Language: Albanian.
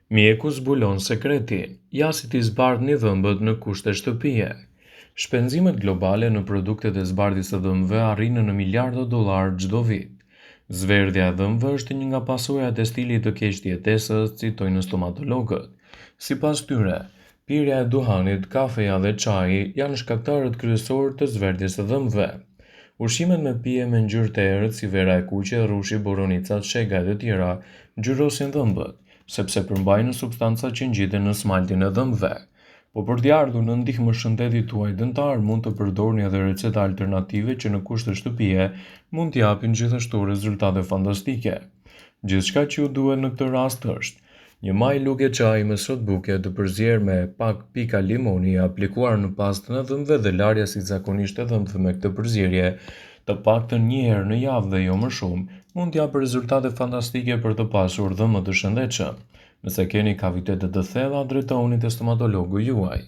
Mjeku zbulon sekretin, jasit i zbardhni dhëmbët në kushte shtëpie. Shpenzimet globale në produktet e zbardhjes së dhëmbëve arrin në miliarda dollar çdo vit. Zverdhja e dhëmbëve është një nga pasojat e stilit të keq të jetesës, citojnë stomatologët. Sipas tyre, pirja e duhanit, kafeja dhe çaji janë shkaktarët kryesorë të zverdhjes së dhëmbëve. Ushqimet me pije me ngjyrë të errët si vera e kuqe, rrushi, boronica, shega e të tjera ngjyrosin dhëmbët, sepse përmbajnë substanca që ngjiten në smaltin e dhëmbëve. Po për t'i ardhur në ndihmë shëndetit tuaj dëntar, mund të përdorni edhe receta alternative që në kushte shtëpie mund t'japin gjithashtu rezultate fantastike. Gjithçka që ju duhet në këtë rast është një maj luke çaji me sot buke të përzier me pak pika limoni aplikuar në pastën e dhëmbëve dhe larja zakonisht e dhëmbëve me këtë përzierje, të paktën një herë në javë dhe jo më shumë, mund t'japë rezultate fantastike për të pasur dhëmbë të shëndetshëm. Nëse keni kavitete të thella, drejtohuni te stomatologu juaj.